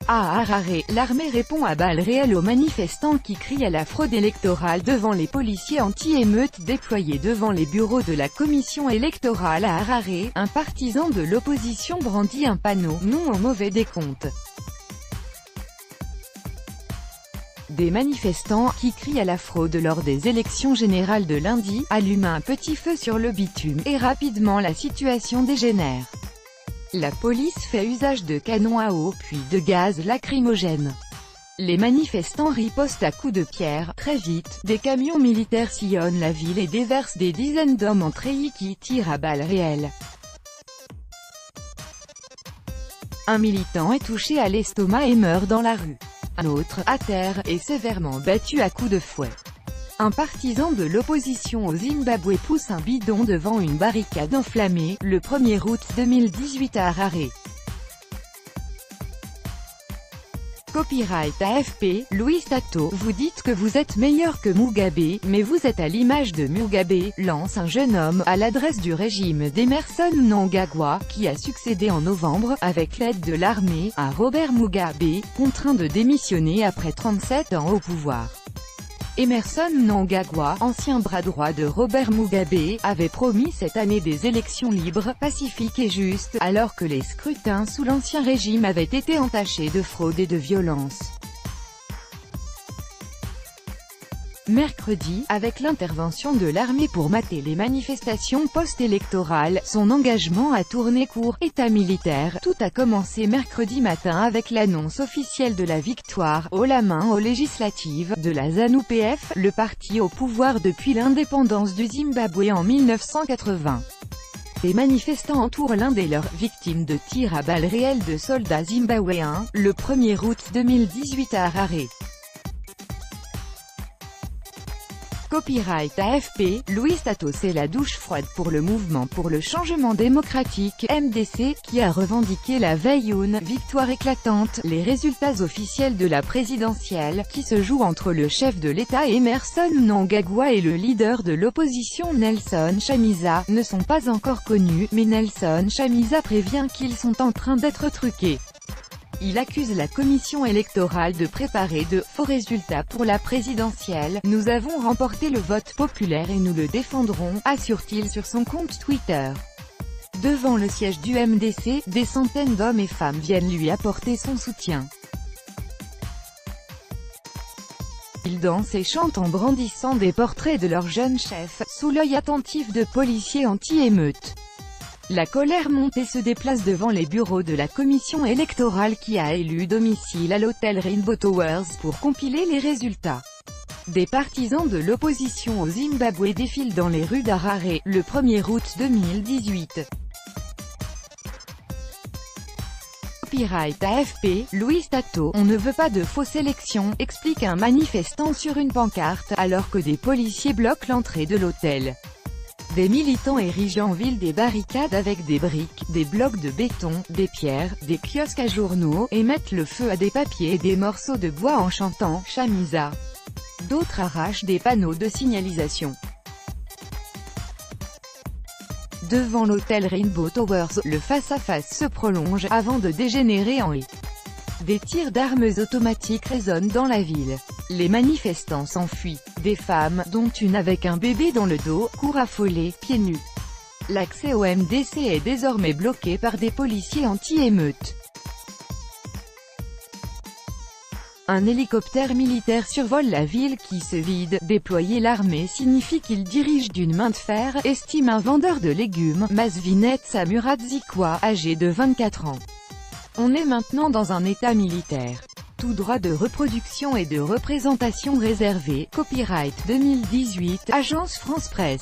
À Harare, l'armée répond à balles réelles aux manifestants qui crient à la fraude électorale devant les policiers anti-émeutes déployés devant les bureaux de la commission électorale à Harare. Un partisan de l'opposition brandit un panneau « Non au mauvais décompte ». Des manifestants, qui crient à la fraude lors des élections générales de lundi, allument un petit feu sur le bitume, et rapidement la situation dégénère. La police fait usage de canons à eau, puis de gaz lacrymogène. Les manifestants ripostent à coups de pierre. Très vite, des camions militaires sillonnent la ville et déversent des dizaines d'hommes en treillis qui tirent à balles réelles. Un militant est touché à l'estomac et meurt dans la rue. Un autre, à terre, est sévèrement battu à coups de fouet. Un partisan de l'opposition au Zimbabwe pousse un bidon devant une barricade enflammée, le 1er août 2018 à Harare. Copyright AFP, Louis Tato. Vous dites que vous êtes meilleur que Mugabe, mais vous êtes à l'image de Mugabe, lance un jeune homme, à l'adresse du régime d'Emerson Mnangagwa, qui a succédé en novembre, avec l'aide de l'armée, à Robert Mugabe, contraint de démissionner après 37 ans au pouvoir. Emerson Mnangagwa, ancien bras droit de Robert Mugabe, avait promis cette année des élections libres, pacifiques et justes, alors que les scrutins sous l'ancien régime avaient été entachés de fraude et de violence. Mercredi, avec l'intervention de l'armée pour mater les manifestations post-électorales, son engagement a tourné court. État militaire, tout a commencé mercredi matin avec l'annonce officielle de la victoire, haut la main aux législatives, de la ZANU-PF, le parti au pouvoir depuis l'indépendance du Zimbabwe en 1980. Les manifestants entourent l'un des leurs, victimes de tirs à balles réelles de soldats zimbabwéens, le 1er août 2018 à Harare. Copyright AFP, Louis Tato. C'est la douche froide pour le mouvement pour le changement démocratique, MDC, qui a revendiqué la veille une victoire éclatante. Les résultats officiels de la présidentielle, qui se joue entre le chef de l'État Emerson Mnangagwa et le leader de l'opposition Nelson Chamisa, ne sont pas encore connus, mais Nelson Chamisa prévient qu'ils sont en train d'être truqués. Il accuse la commission électorale de préparer de faux résultats pour la présidentielle. Nous avons remporté le vote populaire et nous le défendrons, assure-t-il sur son compte Twitter. Devant le siège du MDC, des centaines d'hommes et femmes viennent lui apporter son soutien. Ils dansent et chantent en brandissant des portraits de leur jeune chef, sous l'œil attentif de policiers anti-émeutes. La colère monte et se déplace devant les bureaux de la commission électorale qui a élu domicile à l'hôtel Rainbow Towers pour compiler les résultats. Des partisans de l'opposition au Zimbabwe défilent dans les rues d'Harare, le 1er août 2018. Copyright AFP, Louis Tato. On ne veut pas de fausses élections, explique un manifestant sur une pancarte, alors que des policiers bloquent l'entrée de l'hôtel. Des militants érigent en ville des barricades avec des briques, des blocs de béton, des pierres, des kiosques à journaux, et mettent le feu à des papiers et des morceaux de bois en chantant « Chamisa ». D'autres arrachent des panneaux de signalisation. Devant l'hôtel Rainbow Towers, le face-à-face se prolonge, avant de dégénérer en haie. Des tirs d'armes automatiques résonnent dans la ville. Les manifestants s'enfuient. Des femmes, dont une avec un bébé dans le dos, courent affolées, pieds nus. L'accès au MDC est désormais bloqué par des policiers anti-émeutes. Un hélicoptère militaire survole la ville qui se vide. Déployer l'armée signifie qu'il dirige d'une main de fer, estime un vendeur de légumes, Masvinet Samuratsikwa, âgé de 24 ans. On est maintenant dans un état militaire. Tout droit de reproduction et de représentation réservé. Copyright 2018, Agence France Presse.